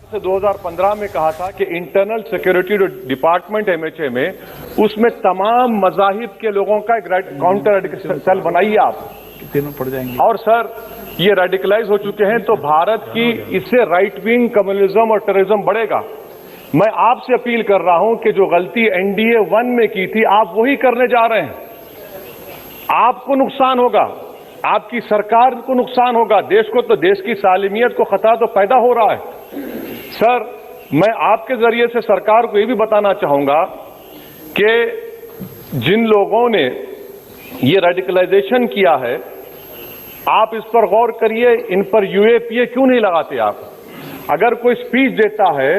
से 2015 में कहा था कि इंटरनल सिक्योरिटी डिपार्टमेंट एमएचए में उसमें तमाम मजाहिब के लोगों का एक काउंटर सेल बनाइए आप, तीनों पड़ जाएंगे। और सर ये रेडिकलाइज हो चुके हैं तो भारत की इससे राइट विंग कम्युनिज्म और टेररिज्म बढ़ेगा। मैं आपसे अपील कर रहा हूं कि जो गलती एनडीए 1 में की थी आप वही करने जा रहे हैं। आपको नुकसान होगा, आपकी सरकार को नुकसान होगा, देश को तो देश की सालिमियत को खतरा तो पैदा हो रहा है। सर मैं आपके जरिए से सरकार को ये भी बताना चाहूंगा कि जिन लोगों ने ये रेडिकलाइजेशन किया है आप इस पर गौर करिए, इन पर यूएपीए क्यों नहीं लगाते आप? अगर कोई स्पीच देता है,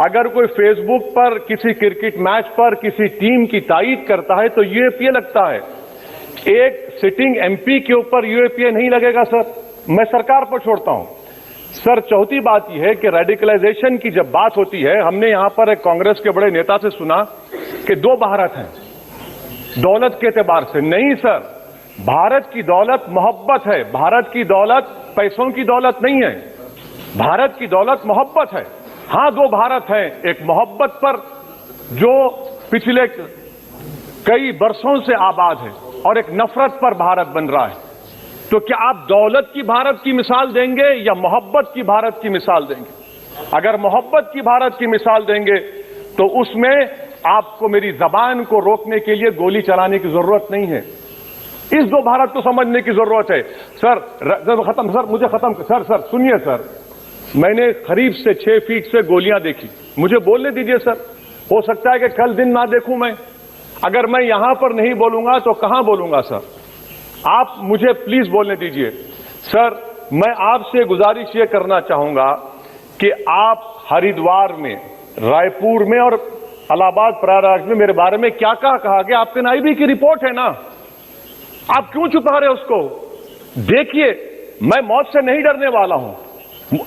अगर कोई फेसबुक पर किसी क्रिकेट मैच पर किसी टीम की तायीद करता है तो यूएपीए लगता है। एक सिटिंग एमपी के ऊपर यूएपीए नहीं लगेगा सर, मैं सरकार पर छोड़ता हूं। सर चौथी बात यह है कि रेडिकलाइजेशन की जब बात होती है, हमने यहां पर एक कांग्रेस के बड़े नेता से सुना कि 2 भारत हैं दौलत के एतबार से। नहीं सर, भारत की दौलत मोहब्बत है, भारत की दौलत पैसों की दौलत नहीं है, भारत की दौलत मोहब्बत है। हां 2 भारत हैं, एक मोहब्बत पर जो पिछले कई बरसों से आबाद है और एक नफरत पर भारत बन रहा है। तो क्या आप दौलत की भारत की मिसाल देंगे या मोहब्बत की भारत की मिसाल देंगे? अगर मोहब्बत की भारत की मिसाल देंगे तो उसमें आपको मेरी जबान को रोकने के लिए गोली चलाने की जरूरत नहीं है। इस 2 भारत को समझने की जरूरत है। सर खत्म, सर मुझे खत्म, सर सुनिए सर, मैंने करीब से 6 फीट से गोलियां देखी, मुझे बोलने दीजिए सर। हो सकता है कि कल दिन ना देखूं मैं, अगर मैं यहां पर नहीं बोलूंगा तो कहां बोलूंगा सर? आप मुझे प्लीज बोलने दीजिए। सर मैं आपसे गुजारिश ये करना चाहूंगा कि आप हरिद्वार में, रायपुर में और इलाहाबाद प्रयागराज में मेरे बारे में क्या कहा कि आपके नाईबी की रिपोर्ट है ना, आप क्यों छुपा रहे उसको? देखिए मैं मौत से नहीं डरने वाला हूं,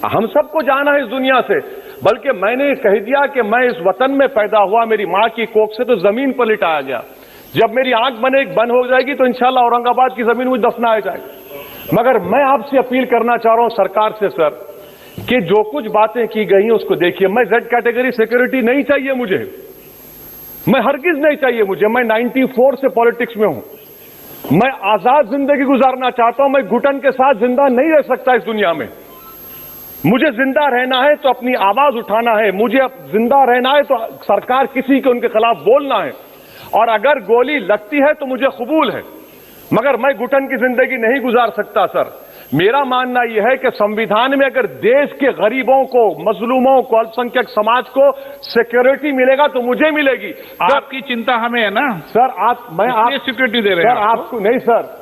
हम सबको जाना है इस दुनिया से, बल्कि मैंने कह दिया कि मैं इस वतन में पैदा हुआ, मेरी मां की कोख से तो जमीन पर लिटाया गया। जब मेरी आंख बंद हो जाएगी तो इंशाल्लाह औरंगाबाद की जमीन मुझे दफनाया जाएगा। मगर मैं आपसे अपील करना चाह रहा हूं सरकार से सर कि जो कुछ बातें की गई हैं उसको देखिए। मैं जेड कैटेगरी सिक्योरिटी नहीं चाहिए मुझे, मैं हरगिज नहीं चाहिए मुझे। मैं 94 से पॉलिटिक्स में हूं, मैं आजाद जिंदगी गुजारना चाहता हूं। मैं घुटन के साथ जिंदा नहीं रह सकता इस दुनिया में। मुझे जिंदा रहना है तो अपनी आवाज उठाना है, मुझे जिंदा रहना है तो सरकार किसी के उनके खिलाफ बोलना है, और अगर गोली लगती है तो मुझे कबूल है, मगर मैं घुटन की जिंदगी नहीं गुजार सकता सर। मेरा मानना यह है कि संविधान में अगर देश के गरीबों को, मजलूमों को, अल्पसंख्यक समाज को सिक्योरिटी मिलेगा तो मुझे मिलेगी। आपकी चिंता हमें है ना सर, मैं सिक्योरिटी दे रहे हैं आपको नहीं सर।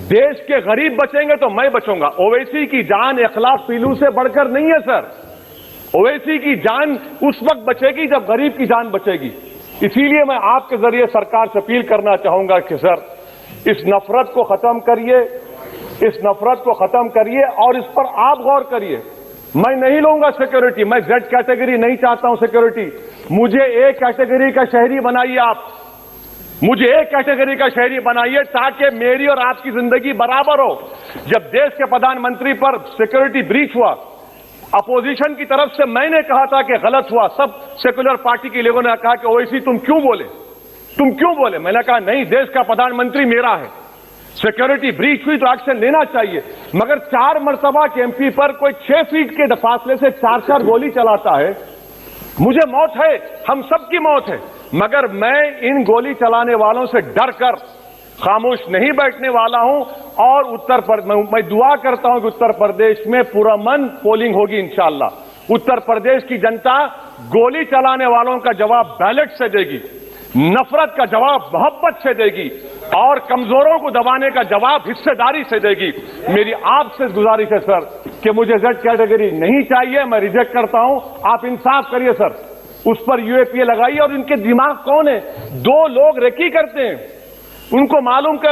देश के गरीब बचेंगे तो मैं बचूंगा। ओवैसी की जान इखलाक पीलू से बढ़कर नहीं है सर। ओवैसी की जान उस वक्त बचेगी जब गरीब की जान बचेगी। इसीलिए मैं आपके जरिए सरकार से अपील करना चाहूंगा कि सर इस नफरत को खत्म करिए, इस नफरत को खत्म करिए और इस पर आप गौर करिए। मैं नहीं लूंगा सिक्योरिटी, मैं जेड कैटेगरी नहीं चाहता हूं सिक्योरिटी। मुझे ए कैटेगरी का शहरी बनाइए आप, मुझे एक कैटेगरी का शहरी बनाइए ताकि मेरी और आपकी जिंदगी बराबर हो। जब देश के प्रधानमंत्री पर सिक्योरिटी ब्रीच हुआ, अपोजिशन की तरफ से मैंने कहा था कि गलत हुआ, सब सेकुलर पार्टी के लोगों ने कहा कि ओवैसी तुम क्यों बोले? मैंने कहा नहीं, देश का प्रधानमंत्री मेरा है, सिक्योरिटी ब्रीच हुई तो एक्शन लेना चाहिए। मगर 4 मरतबा के एमपी पर कोई 6 फीट के फासले से 4 गोली चलाता है। मुझे मौत है, हम सबकी मौत है, मगर मैं इन गोली चलाने वालों से डर कर खामोश नहीं बैठने वाला हूं। और मैं दुआ करता हूं कि उत्तर प्रदेश में पुरअमन पोलिंग होगी इंशाअल्लाह। उत्तर प्रदेश की जनता गोली चलाने वालों का जवाब बैलेट से देगी, नफरत का जवाब मोहब्बत से देगी और कमजोरों को दबाने का जवाब हिस्सेदारी से देगी। मेरी आपसे गुजारिश है सर कि मुझे जेड कैटेगरी नहीं चाहिए, मैं रिजेक्ट करता हूं। आप इंसाफ करिए सर, उस पर यूएपीए लगाइए। और इनके दिमाग कौन है? 2 लोग रेकी करते हैं, उनको मालूम कर